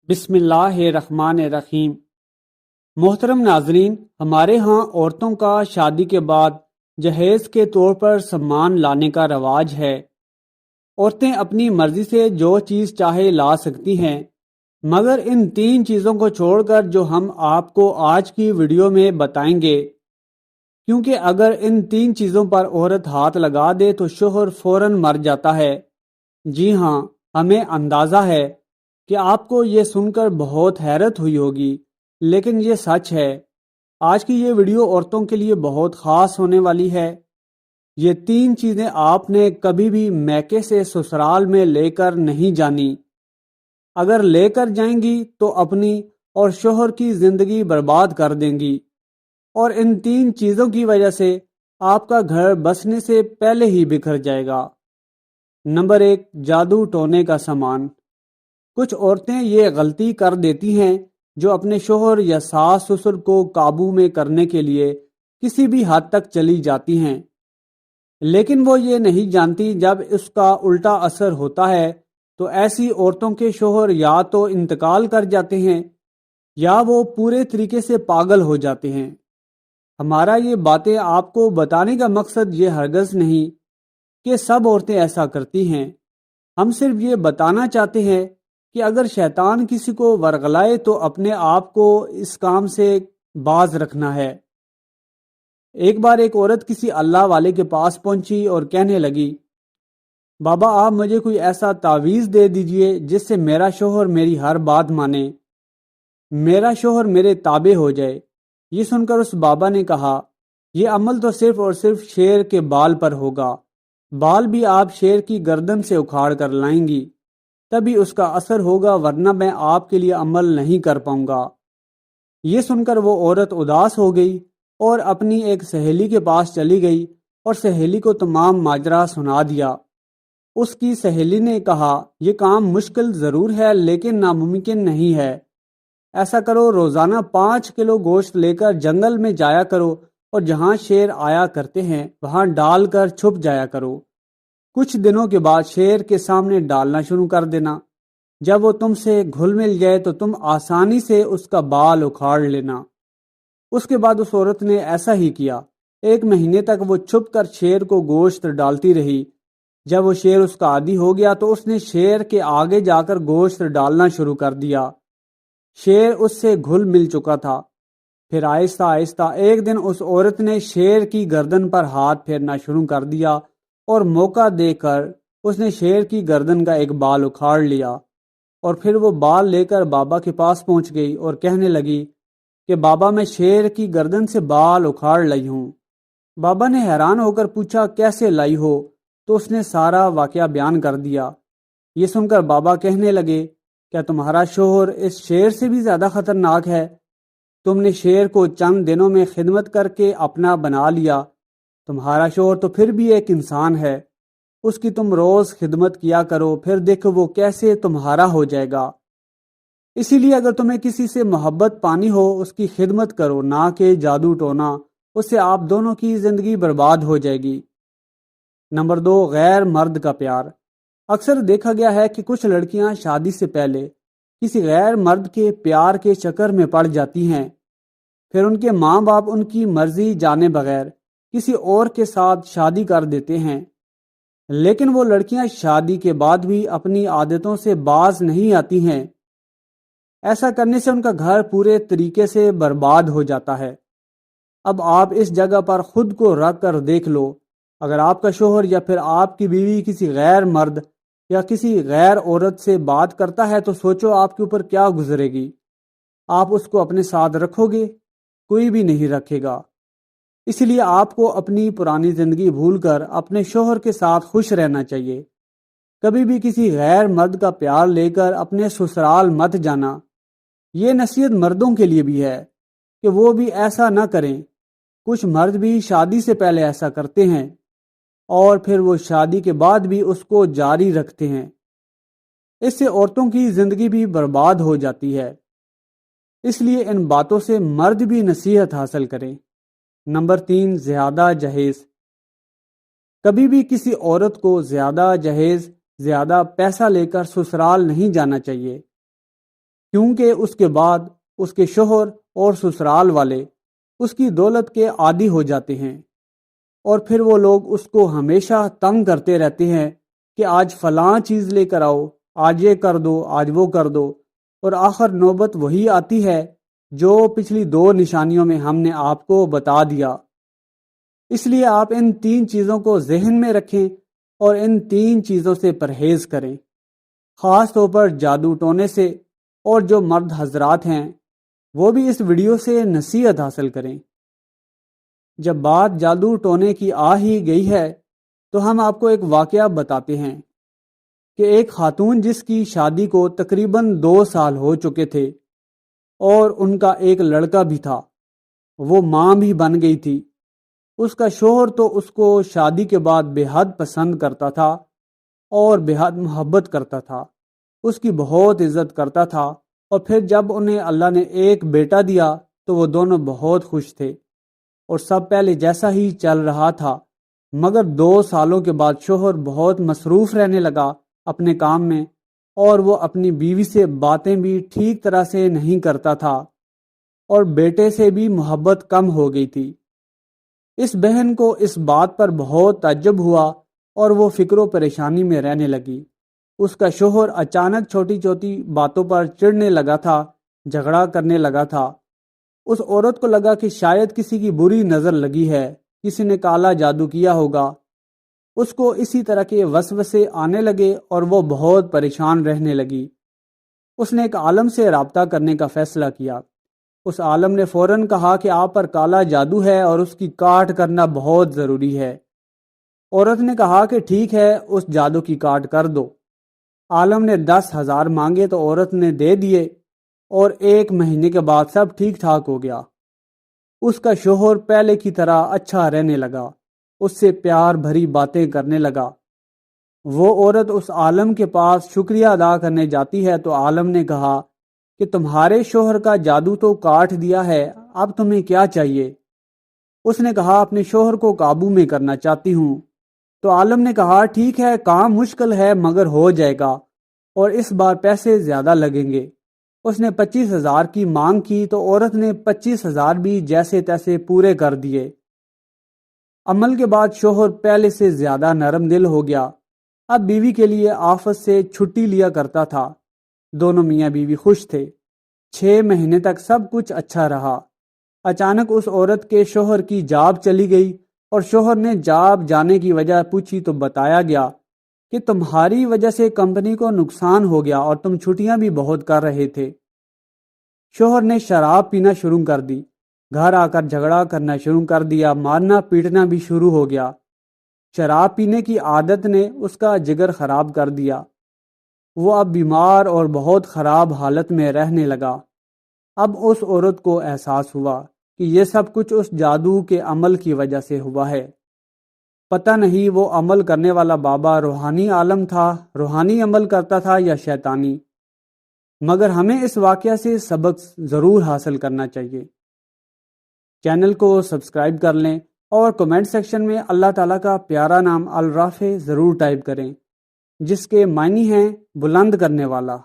بسم اللہ الرحمن الرحیم۔ محترم ناظرین، ہمارے ہاں عورتوں کا شادی کے بعد جہیز کے طور پر سامان لانے کا رواج ہے۔ عورتیں اپنی مرضی سے جو چیز چاہے لا سکتی ہیں، مگر ان 3 چیزوں کو چھوڑ کر جو ہم آپ کو آج کی ویڈیو میں بتائیں گے، کیونکہ اگر ان 3 چیزوں پر عورت ہاتھ لگا دے تو شوہر فوراً مر جاتا ہے۔ جی ہاں، ہمیں اندازہ ہے کہ آپ کو یہ سن کر بہت حیرت ہوئی ہوگی، لیکن یہ سچ ہے۔ آج کی یہ ویڈیو عورتوں کے لیے بہت خاص ہونے والی ہے۔ یہ 3 چیزیں آپ نے کبھی بھی میکے سے سسرال میں لے کر نہیں جانی۔ اگر لے کر جائیں گی تو اپنی اور شوہر کی زندگی برباد کر دیں گی، اور ان 3 چیزوں کی وجہ سے آپ کا گھر بسنے سے پہلے ہی بکھر جائے گا۔ نمبر 1، جادو ٹونے کا سامان۔ کچھ عورتیں یہ غلطی کر دیتی ہیں جو اپنے شوہر یا ساس سسر کو قابو میں کرنے کے لیے کسی بھی حد تک چلی جاتی ہیں، لیکن وہ یہ نہیں جانتی جب اس کا الٹا اثر ہوتا ہے تو ایسی عورتوں کے شوہر یا تو انتقال کر جاتے ہیں یا وہ پورے طریقے سے پاگل ہو جاتے ہیں۔ ہمارا یہ باتیں آپ کو بتانے کا مقصد یہ ہرگز نہیں کہ سب عورتیں ایسا کرتی ہیں۔ ہم صرف یہ بتانا چاہتے ہیں کہ اگر شیطان کسی کو ورغلائے تو اپنے آپ کو اس کام سے باز رکھنا ہے۔ ایک بار ایک عورت کسی اللہ والے کے پاس پہنچی اور کہنے لگی، بابا آپ مجھے کوئی ایسا تعویذ دے دیجئے جس سے میرا شوہر میری ہر بات مانے، میرا شوہر میرے تابع ہو جائے۔ یہ سن کر اس بابا نے کہا، یہ عمل تو صرف اور صرف شیر کے بال پر ہوگا، بال بھی آپ شیر کی گردن سے اکھاڑ کر لائیں گی، تبھی اس کا اثر ہوگا، ورنہ میں آپ کے لیے عمل نہیں کر پاؤں گا۔ یہ سن کر وہ عورت اداس ہو گئی اور اپنی ایک سہیلی کے پاس چلی گئی اور سہیلی کو تمام ماجرا سنا دیا۔ اس کی سہیلی نے کہا، یہ کام مشکل ضرور ہے لیکن ناممکن نہیں ہے۔ ایسا کرو، روزانہ 5 کلو گوشت لے کر جنگل میں جایا کرو اور جہاں شیر آیا کرتے ہیں وہاں ڈال کر چھپ جایا کرو۔ کچھ دنوں کے بعد شیر کے سامنے ڈالنا شروع کر دینا۔ جب وہ تم سے گھل مل جائے تو تم آسانی سے اس کا بال اکھاڑ لینا۔ اس کے بعد اس عورت نے ایسا ہی کیا۔ 1 مہینے تک وہ چھپ کر شیر کو گوشت ڈالتی رہی۔ جب وہ شیر اس کا عادی ہو گیا تو اس نے شیر کے آگے جا کر گوشت ڈالنا شروع کر دیا۔ شیر اس سے گھل مل چکا تھا۔ پھر آہستہ آہستہ ایک دن اس عورت نے شیر کی گردن پر ہاتھ پھیرنا شروع کر دیا اور موقع دے کر اس نے شیر کی گردن کا ایک بال اکھاڑ لیا، اور پھر وہ بال لے کر بابا کے پاس پہنچ گئی اور کہنے لگی کہ بابا میں شیر کی گردن سے بال اکھاڑ لائی ہوں۔ بابا نے حیران ہو کر پوچھا، کیسے لائی ہو؟ تو اس نے سارا واقعہ بیان کر دیا۔ یہ سن کر بابا کہنے لگے، کیا تمہارا شوہر اس شیر سے بھی زیادہ خطرناک ہے؟ تم نے شیر کو چند دنوں میں خدمت کر کے اپنا بنا لیا، تمہارا شوہر تو پھر بھی ایک انسان ہے، اس کی تم روز خدمت کیا کرو، پھر دیکھو وہ کیسے تمہارا ہو جائے گا۔ اسی لیے اگر تمہیں کسی سے محبت پانی ہو اس کی خدمت کرو، نہ کہ جادو ٹونا، اس سے آپ دونوں کی زندگی برباد ہو جائے گی۔ نمبر 2، غیر مرد کا پیار۔ اکثر دیکھا گیا ہے کہ کچھ لڑکیاں شادی سے پہلے کسی غیر مرد کے پیار کے چکر میں پڑ جاتی ہیں، پھر ان کے ماں باپ ان کی مرضی جانے بغیر کسی اور کے ساتھ شادی کر دیتے ہیں، لیکن وہ لڑکیاں شادی کے بعد بھی اپنی عادتوں سے باز نہیں آتی ہیں۔ ایسا کرنے سے ان کا گھر پورے طریقے سے برباد ہو جاتا ہے۔ اب آپ اس جگہ پر خود کو رکھ کر دیکھ لو، اگر آپ کا شوہر یا پھر آپ کی بیوی کسی غیر مرد یا کسی غیر عورت سے بات کرتا ہے تو سوچو آپ کے اوپر کیا گزرے گی۔ آپ اس کو اپنے ساتھ رکھو گے؟ کوئی بھی نہیں رکھے گا۔ اس لیے آپ کو اپنی پرانی زندگی بھول کر اپنے شوہر کے ساتھ خوش رہنا چاہیے۔ کبھی بھی کسی غیر مرد کا پیار لے کر اپنے سسرال مت جانا۔ یہ نصیحت مردوں کے لیے بھی ہے کہ وہ بھی ایسا نہ کریں۔ کچھ مرد بھی شادی سے پہلے ایسا کرتے ہیں اور پھر وہ شادی کے بعد بھی اس کو جاری رکھتے ہیں۔ اس سے عورتوں کی زندگی بھی برباد ہو جاتی ہے۔ اس لیے ان باتوں سے مرد بھی نصیحت حاصل کریں۔ نمبر 3، زیادہ جہیز۔ کبھی بھی کسی عورت کو زیادہ جہیز، زیادہ پیسہ لے کر سسرال نہیں جانا چاہیے۔ کیونکہ اس کے بعد اس کے شوہر اور سسرال والے اس کی دولت کے عادی ہو جاتے ہیں، اور پھر وہ لوگ اس کو ہمیشہ تنگ کرتے رہتے ہیں کہ آج فلاں چیز لے کر آؤ، آج یہ کر دو، آج وہ کر دو، اور آخر نوبت وہی آتی ہے جو پچھلی 2 نشانیوں میں ہم نے آپ کو بتا دیا۔ اس لیے آپ ان 3 چیزوں کو ذہن میں رکھیں اور ان 3 چیزوں سے پرہیز کریں، خاص طور پر جادو ٹونے سے، اور جو مرد حضرات ہیں وہ بھی اس ویڈیو سے نصیحت حاصل کریں۔ جب بات جادو ٹونے کی آ ہی گئی ہے تو ہم آپ کو ایک واقعہ بتاتے ہیں کہ ایک خاتون جس کی شادی کو تقریباً 2 سال ہو چکے تھے اور ان کا ایک لڑکا بھی تھا، وہ ماں بھی بن گئی تھی۔ اس کا شوہر تو اس کو شادی کے بعد بے حد پسند کرتا تھا اور بے حد محبت کرتا تھا، اس کی بہت عزت کرتا تھا، اور پھر جب انہیں اللہ نے ایک بیٹا دیا تو وہ دونوں بہت خوش تھے اور سب پہلے جیسا ہی چل رہا تھا۔ مگر 2 سالوں کے بعد شوہر بہت مصروف رہنے لگا اپنے کام میں، اور وہ اپنی بیوی سے باتیں بھی ٹھیک طرح سے نہیں کرتا تھا، اور بیٹے سے بھی محبت کم ہو گئی تھی۔ اس بہن کو اس بات پر بہت تعجب ہوا اور وہ فکر و پریشانی میں رہنے لگی۔ اس کا شوہر اچانک چھوٹی چھوٹی باتوں پر چڑھنے لگا تھا، جھگڑا کرنے لگا تھا۔ اس عورت کو لگا کہ شاید کسی کی بری نظر لگی ہے، کسی نے کالا جادو کیا ہوگا۔ اس کو اسی طرح کے وسوسے آنے لگے اور وہ بہت پریشان رہنے لگی۔ اس نے ایک عالم سے رابطہ کرنے کا فیصلہ کیا۔ اس عالم نے فوراً کہا کہ آپ پر کالا جادو ہے اور اس کی کاٹ کرنا بہت ضروری ہے۔ عورت نے کہا کہ ٹھیک ہے، اس جادو کی کاٹ کر دو۔ عالم نے 10,000 مانگے تو عورت نے دے دیے، اور 1 مہینے کے بعد سب ٹھیک ٹھاک ہو گیا۔ اس کا شوہر پہلے کی طرح اچھا رہنے لگا، اس سے پیار بھری باتیں کرنے لگا۔ وہ عورت اس عالم کے پاس شکریہ ادا کرنے جاتی ہے تو عالم نے کہا کہ تمہارے شوہر کا جادو تو کاٹ دیا ہے، اب تمہیں کیا چاہیے؟ اس نے کہا اپنے شوہر کو قابو میں کرنا چاہتی ہوں۔ تو عالم نے کہا ٹھیک ہے، کام مشکل ہے مگر ہو جائے گا، اور اس بار پیسے زیادہ لگیں گے۔ اس نے 25,000 کی مانگ کی تو عورت نے 25,000 بھی جیسے تیسے پورے کر دیے۔ عمل کے بعد شوہر پہلے سے زیادہ نرم دل ہو گیا، اب بیوی کے لیے آفس سے چھٹی لیا کرتا تھا۔ دونوں میاں بیوی خوش تھے۔ 6 مہینے تک سب کچھ اچھا رہا۔ اچانک اس عورت کے شوہر کی جاب چلی گئی، اور شوہر نے جاب جانے کی وجہ پوچھی تو بتایا گیا کہ تمہاری وجہ سے کمپنی کو نقصان ہو گیا اور تم چھٹیاں بھی بہت کر رہے تھے۔ شوہر نے شراب پینا شروع کر دی، گھر آ کر جھگڑا کرنا شروع کر دیا، مارنا پیٹنا بھی شروع ہو گیا۔ شراب پینے کی عادت نے اس کا جگر خراب کر دیا۔ وہ اب بیمار اور بہت خراب حالت میں رہنے لگا۔ اب اس عورت کو احساس ہوا کہ یہ سب کچھ اس جادو کے عمل کی وجہ سے ہوا ہے۔ پتہ نہیں وہ عمل کرنے والا بابا روحانی عالم تھا، روحانی عمل کرتا تھا یا شیطانی، مگر ہمیں اس واقعہ سے سبق ضرور حاصل کرنا چاہیے۔ چینل کو سبسکرائب کر لیں اور کمنٹ سیکشن میں اللہ تعالیٰ کا پیارا نام الرافع ضرور ٹائپ کریں، جس کے معنی ہیں بلند کرنے والا۔